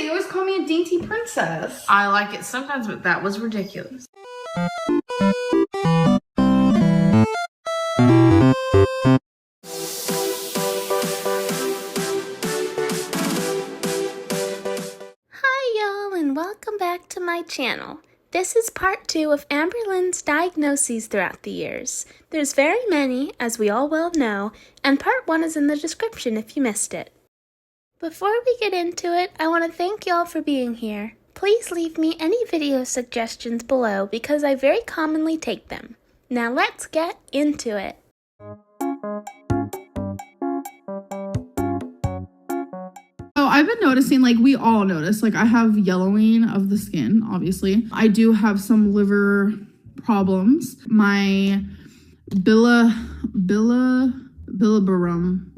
They always call me a dainty princess. I like it sometimes, but that was ridiculous. Hi y'all, and welcome back to my channel. This is part 2 of Amberlynn's diagnoses throughout the years. There's very many, as we all well know, and part 1 is in the description if you missed it. Before we get into it, I want to thank y'all for being here. Please leave me any video suggestions below because I very commonly take them. Now let's get into it. I've been noticing, like we all notice, like I have yellowing of the skin, obviously. I do have some liver problems. My bilirubin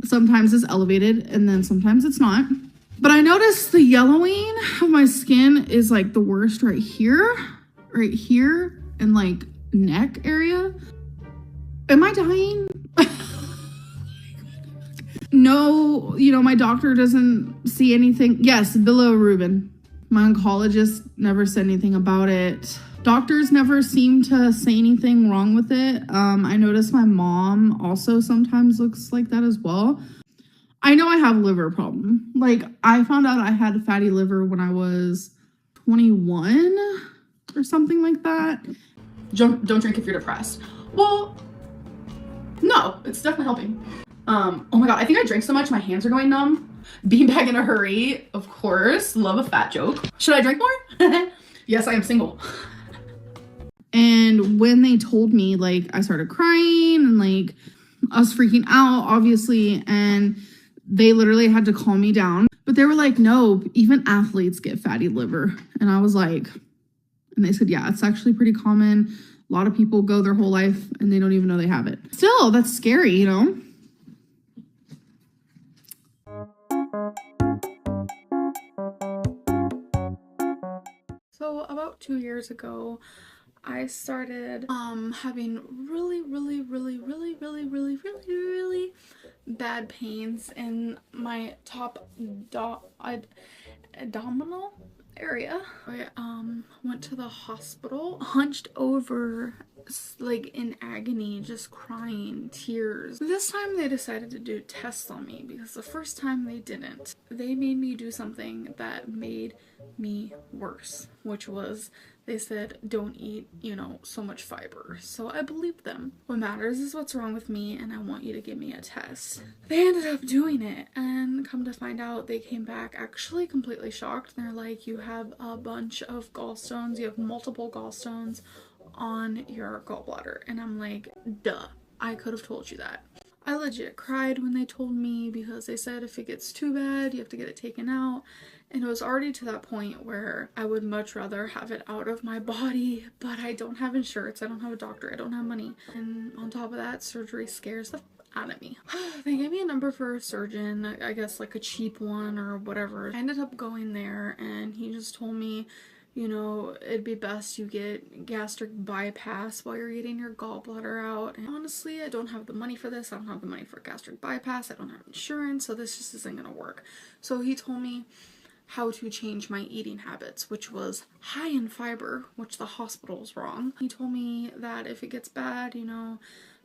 sometimes is elevated and then sometimes it's not. But I noticed the yellowing of my skin is like the worst right here, and like neck area. Am I dying? No, my doctor doesn't see anything. Yes, bilirubin. My oncologist never said anything about it. Doctors never seem to say anything wrong with it. I notice my mom also sometimes looks like that as well. I know I have a liver problem. Like, I found out I had a fatty liver when I was 21 or something like that. Don't drink if you're depressed. Well, no, it's definitely helping. Oh my god, I think I drank so much my hands are going numb. Beanbag in a hurry, of course. Love a fat joke. Should I drink more? Yes, I am single. And when they told me, like, I started crying and like I was freaking out, obviously, and they literally had to calm me down. But they were like, no, even athletes get fatty liver. And I was like, and they said, yeah, it's actually pretty common. A lot of people go their whole life and they don't even know they have it. Still, that's scary, So about 2 years ago, I started having really bad pains in my top abdominal area. I went to the hospital, hunched over, like in agony, just crying, tears. This time they decided to do tests on me because the first time they didn't. They made me do something that made me worse, which was they said don't eat, so much fiber. So I believed them. What matters is what's wrong with me and I want you to give me a test. They ended up doing it and come to find out they came back actually completely shocked. They're like, you have a bunch of gallstones, you have multiple gallstones on your gallbladder. And I'm like, duh, I could have told you that. I legit cried when they told me because they said if it gets too bad, you have to get it taken out. And it was already to that point where I would much rather have it out of my body, but I don't have insurance, I don't have a doctor, I don't have money. And on top of that, surgery scares the f out of me. They gave me a number for a surgeon, I guess like a cheap one or whatever. I ended up going there and he just told me, it'd be best you get gastric bypass while you're getting your gallbladder out. And honestly, I don't have the money for this. I don't have the money for gastric bypass. I don't have insurance, so this just isn't gonna work. So he told me how to change my eating habits, which was high in fiber, which the hospital was wrong. He told me that if it gets bad,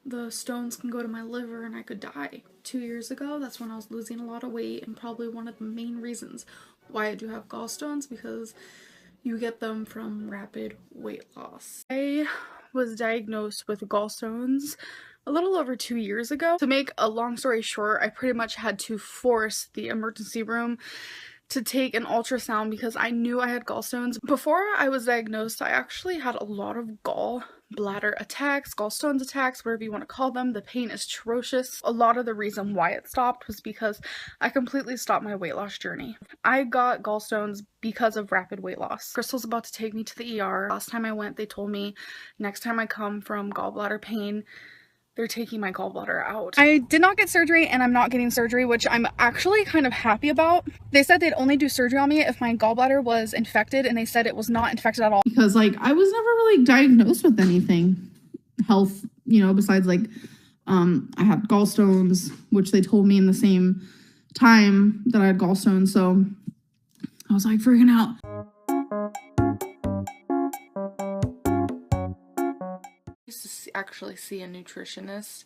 the stones can go to my liver and I could die. 2 years ago, that's when I was losing a lot of weight, and probably one of the main reasons why I do have gallstones, because you get them from rapid weight loss. I was diagnosed with gallstones a little over 2 years ago. To make a long story short, I pretty much had to force the emergency room to take an ultrasound because I knew I had gallstones. Before I was diagnosed, I actually had a lot of gallbladder attacks, gallstones attacks, whatever you want to call them. The pain is atrocious. A lot of the reason why it stopped was because I completely stopped my weight loss journey. I got gallstones because of rapid weight loss. Crystal's about to take me to the ER. Last time I went, they told me next time I come from gallbladder pain, they're taking my gallbladder out. I did not get surgery and I'm not getting surgery, which I'm actually kind of happy about. They said they'd only do surgery on me if my gallbladder was infected, and they said it was not infected at all. Because like I was never really diagnosed with anything health, besides like I had gallstones, which they told me in the same time that I had gallstones. So I was like freaking out. I used to actually see a nutritionist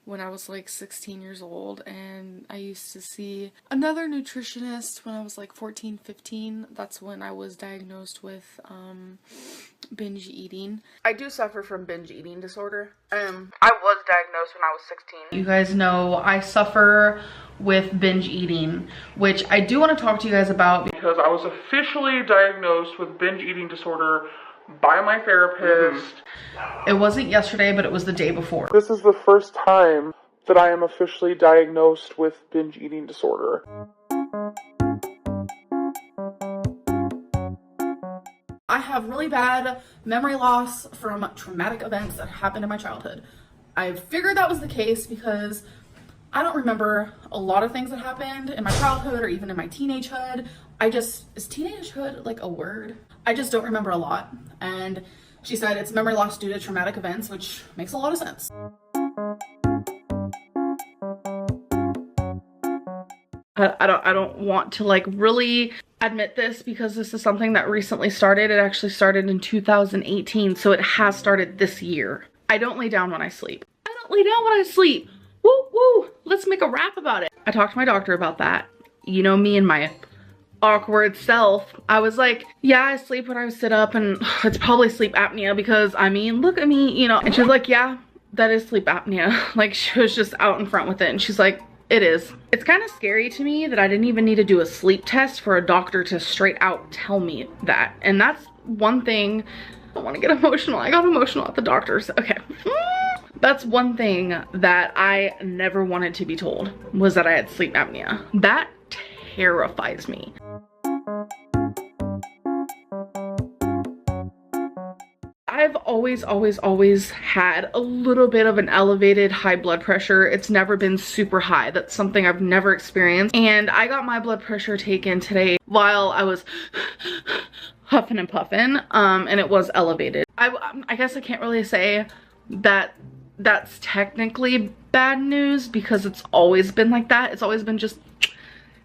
when I was like 16 years old, and I used to see another nutritionist when I was like 14, 15. That's when I was diagnosed with binge eating. I do suffer from binge eating disorder. I was diagnosed when I was 16. You guys know I suffer with binge eating, which I do want to talk to you guys about because I was officially diagnosed with binge eating disorder by my therapist. It wasn't yesterday, but it was the day before. This is the first time that I am officially diagnosed with binge eating disorder. I have really bad memory loss from traumatic events that happened in my childhood. I figured that was the case because I don't remember a lot of things that happened in my childhood or even in my teenagehood. Is teenagehood like a word? I just don't remember a lot. And she said it's memory loss due to traumatic events, which makes a lot of sense. I don't want to like really admit this because this is something that recently started. It actually started in 2018, so it has started this year. I don't lay down when I sleep. I don't lay down when I sleep. Woo woo, let's make a rap about it. I talked to my doctor about that. You know me and my awkward self. I was like, yeah, I sleep when I sit up and it's probably sleep apnea because I mean, look at me, you know. And she was like, yeah, that is sleep apnea. Like she was just out in front with it and she's like, it is. It's kind of scary to me that I didn't even need to do a sleep test for a doctor to straight out tell me that. And that's one thing. I don't want to get emotional. I got emotional at the doctor's. Okay. That's one thing that I never wanted to be told, was that I had sleep apnea. That terrifies me. I've always had a little bit of an elevated high blood pressure. It's never been super high. That's something I've never experienced. And I got my blood pressure taken today while I was huffing and puffing, and it was elevated. I guess I can't really say that that's technically bad news because it's always been like that. It's always been just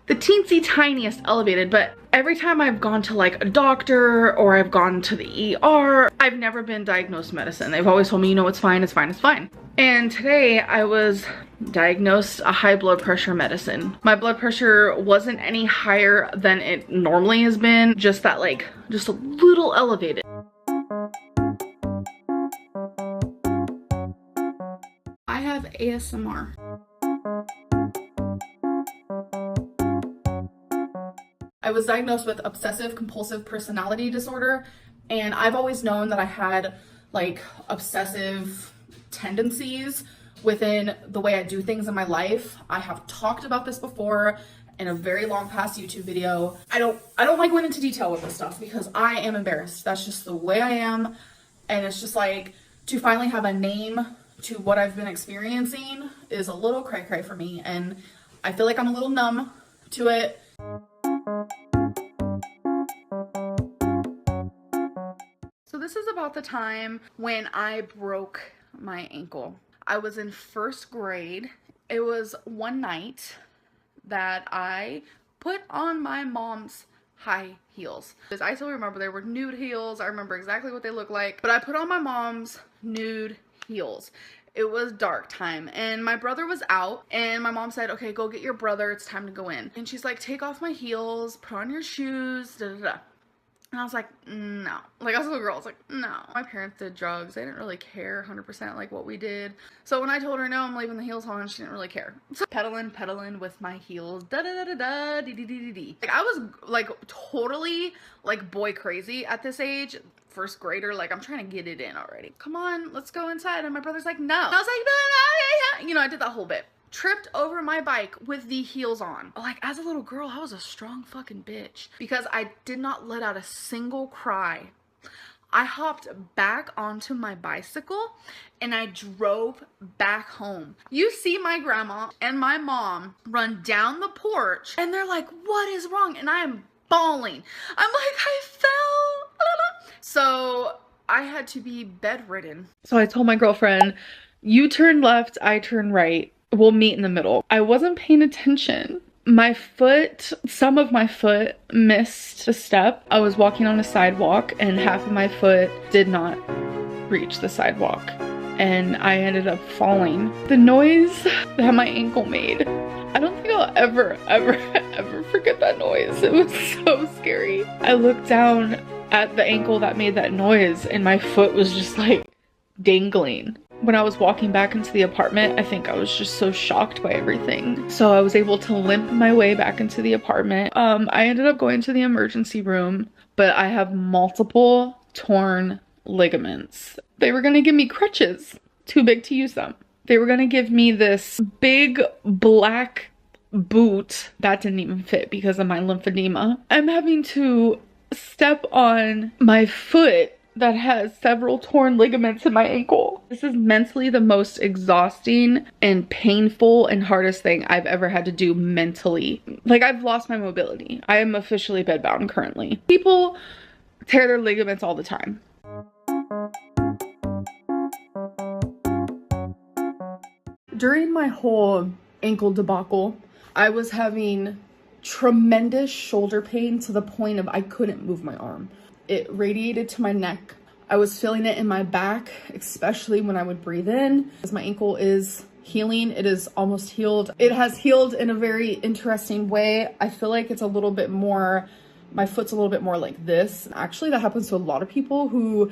the teensy tiniest elevated, but every time I've gone to like a doctor or I've gone to the ER, I've never been diagnosed medicine. They've always told me, you know, it's fine, it's fine, it's fine. And today I was diagnosed a high blood pressure medicine. My blood pressure wasn't any higher than it normally has been, just that like, just a little elevated. I have ASMR. I was diagnosed with obsessive compulsive personality disorder, and I've always known that I had like obsessive tendencies within the way I do things in my life. I have talked about this before in a very long past YouTube video. I don't like going into detail with this stuff because I am embarrassed. That's just the way I am, and it's just like to finally have a name to what I've been experiencing is a little cray-cray for me, and I feel like I'm a little numb to it. So this is about the time when I broke my ankle. I was in first grade. It was one night that I put on my mom's high heels. I still remember they were nude heels. I remember exactly what they looked like, but I put on my mom's nude heels. It was dark time and my brother was out, and my mom said, okay, go get your brother, it's time to go in. And she's like, take off my heels, put on your shoes, da da da. And I was like, no. Like, I was a little girl, I was like, no. My parents did drugs. They didn't really care 100% like what we did. So when I told her, no, I'm leaving the heels on, she didn't really care. So pedaling with my heels, da-da-da-da-da, dee-dee-dee-dee-dee. Like, I was, like, totally, like, boy crazy at this age. First grader, like, I'm trying to get it in already. Come on, let's go inside. And my brother's like, no. And I was like, no, yeah. You know, I did that whole bit. Tripped over my bike with the heels on. Like, as a little girl, I was a strong fucking bitch because I did not let out a single cry. I hopped back onto my bicycle and I drove back home. You see my grandma and my mom run down the porch and they're like, what is wrong? And I am bawling. I'm like, I fell. So I had to be bedridden. So I told my girlfriend, you turn left, I turn right. We'll meet in the middle. I wasn't paying attention my foot, some of my foot missed a step. I was walking on a sidewalk and half of my foot did not reach the sidewalk, and I ended up falling. The noise that my ankle made, I don't think I'll ever forget that noise. It was so scary. I looked down at the ankle that made that noise and my foot was just like dangling. When I was walking back into the apartment, I think I was just so shocked by everything. So I was able to limp my way back into the apartment. I ended up going to the emergency room, but I have multiple torn ligaments. They were gonna give me crutches, too big to use them. They were gonna give me this big black boot that didn't even fit because of my lymphedema. I'm having to step on my foot that has several torn ligaments in my ankle. This is mentally the most exhausting and painful and hardest thing I've ever had to do mentally. Like, I've lost my mobility. I am officially bedbound currently. People tear their ligaments all the time. During my whole ankle debacle, I was having tremendous shoulder pain to the point of I couldn't move my arm. It radiated to my neck. I was feeling it in my back, especially when I would breathe in. As my ankle is healing, it is almost healed. It has healed in a very interesting way. I feel like it's a little bit more, my foot's a little bit more like this. Actually, that happens to a lot of people who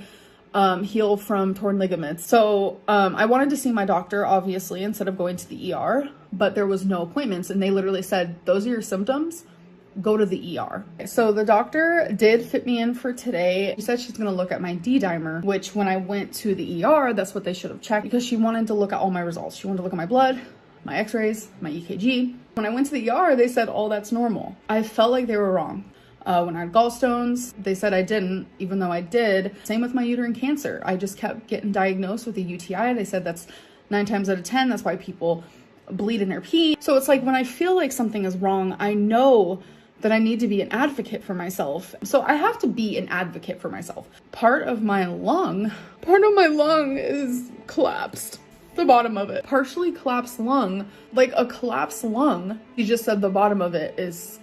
heal from torn ligaments. So I wanted to see my doctor, obviously, instead of going to the ER, but there was no appointments, and they literally said, those are your symptoms, go to the ER. So the doctor did fit me in for today. She said she's gonna look at my D-dimer, which when I went to the ER, that's what they should have checked, because she wanted to look at all my results. She wanted to look at my blood, my x-rays, my EKG. When I went to the ER, they said, oh, that's normal. I felt like they were wrong. When I had gallstones, they said I didn't, even though I did. Same with my uterine cancer. I just kept getting diagnosed with a UTI. They said that's 9 times out of 10. That's why people bleed in their pee. So it's like when I feel like something is wrong, I know that I need to be an advocate for myself. So I have to be an advocate for myself. Part of my lung is collapsed. The bottom of it. Partially collapsed lung. Like a collapsed lung. He just said the bottom of it is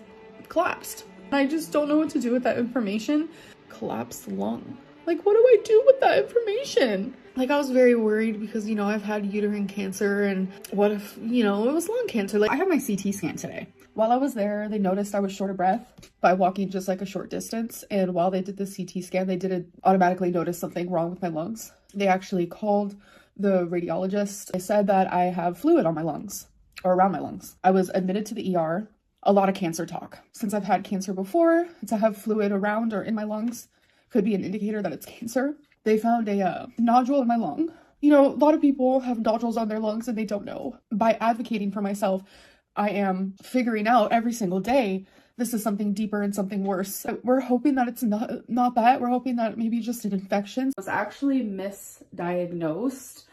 collapsed. I just don't know what to do with that information. Collapsed lung. Like, what do I do with that information? Like, I was very worried because, you know, I've had uterine cancer, and what if, you know, it was lung cancer? Like, I had my CT scan today. While I was there, they noticed I was short of breath by walking just like a short distance. And while they did the CT scan, they didn't automatically notice something wrong with my lungs. They actually called the radiologist. They said that I have fluid on my lungs, or around my lungs. I was admitted to the ER. A lot of cancer talk. Since I've had cancer before, to have fluid around or in my lungs could be an indicator that it's cancer. They found a nodule in my lung. You know, a lot of people have nodules on their lungs and they don't know. By advocating for myself, I am figuring out every single day this is something deeper and something worse. We're hoping that it's not that. We're hoping that maybe just an infection. I was actually misdiagnosed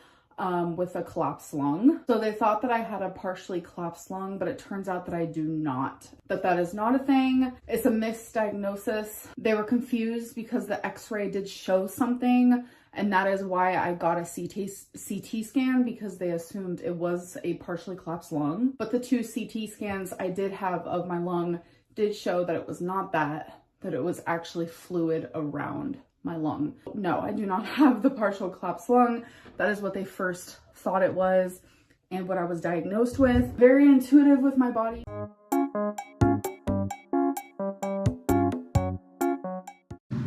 with a collapsed lung. So they thought that I had a partially collapsed lung, but it turns out that I do not. That is not a thing. It's a misdiagnosis. They were confused because the x-ray did show something, and that is why I got a CT scan, because they assumed it was a partially collapsed lung. But the 2 CT scans I did have of my lung did show that it was not that it was actually fluid around my lung. No, I do not have the partial collapsed lung. That is what they first thought it was and what I was diagnosed with. Very intuitive with my body.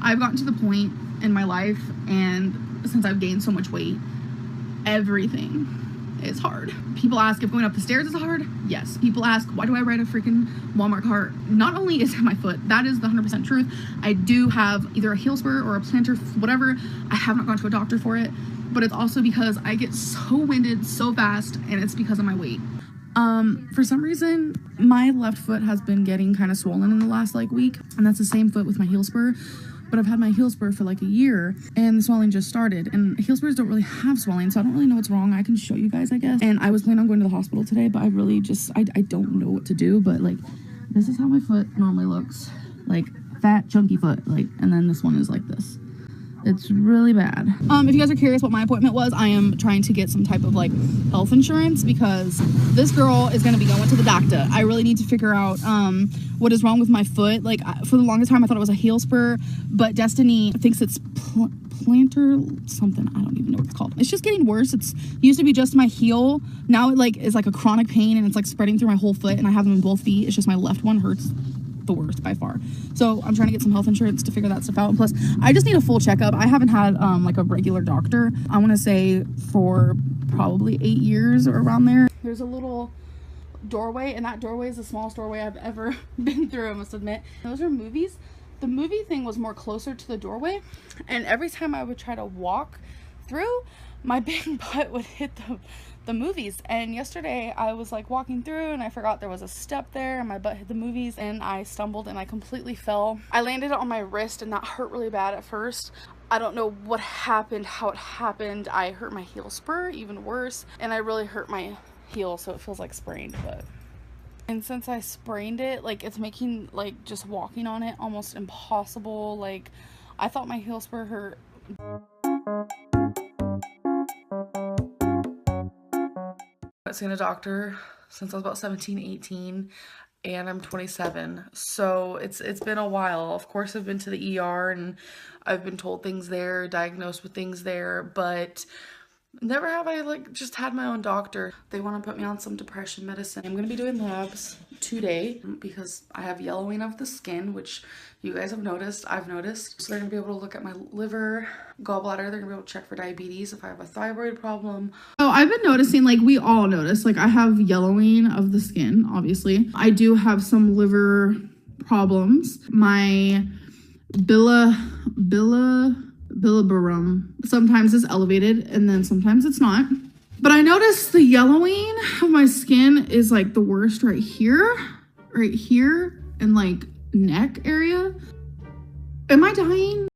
I've gotten to the point in my life, and since I've gained so much weight, everything is hard. People ask if going up the stairs is hard. Yes. People ask, why do I ride a freaking Walmart cart? Not only is it my foot, that is the 100% truth. I do have either a heel spur or a plantar, whatever. I have not gone to a doctor for it, but it's also because I get so winded so fast, and it's because of my weight. For some reason, my left foot has been getting kind of swollen in the last week, and that's the same foot with my heel spur. But I've had my heel spur for like a year, and the swelling just started. And heel spurs don't really have swelling, so I don't really know what's wrong. I can show you guys, I guess. And I was planning on going to the hospital today, but I really just, I don't know what to do. But like, this is how my foot normally looks. Like, fat, chunky foot. Like, and then this one is like this. It's really bad. If you guys are curious what my appointment was, I am trying to get some type of like health insurance because this girl is going to be going to the doctor. I really need to figure out what is wrong with my foot. Like for the longest time I thought it was a heel spur, but Destiny thinks it's plantar something. I don't even know what it's called. It's just getting worse. It's used to be just my heel. Now it like is like a chronic pain and it's like spreading through my whole foot, and I have them in both feet. It's just my left one hurts the worst by far. So I'm trying to get some health insurance to figure that stuff out. And plus I just need a full checkup. I haven't had like a regular doctor, I want to say, for probably 8 years or around there. There's a little doorway, and that doorway is the smallest doorway I've ever been through, I must admit. Those are movies. The movie thing was more closer to the doorway, and every time I would try to walk through, my big butt would hit the movies. And yesterday I was like walking through and I forgot there was a step there and my butt hit the movies and I stumbled and I completely fell. I landed on my wrist and that hurt really bad at first. I don't know what happened, how it happened. I hurt my heel spur even worse, and I really hurt my heel, so it feels like sprained. And since I sprained it, like it's making like just walking on it almost impossible. Like I thought my heel spur hurt. I've seen a doctor since I was about 17, 18, and I'm 27. So it's been a while. Of course, I've been to the ER and I've been told things there, diagnosed with things there, but never have I like just had my own doctor. They want to put me on some depression medicine. I'm going to be doing labs today because I have yellowing of the skin, which you guys have noticed, I've noticed. So they're going to be able to look at my liver, gallbladder. They're going to be able to check for diabetes, if I have a thyroid problem. So I've been noticing, like we all notice, like I have yellowing of the skin, obviously. I do have some liver problems. My bilirubin sometimes is elevated and then sometimes it's not. But I noticed the yellowing of my skin is like the worst right here, and like neck area. Am I dying?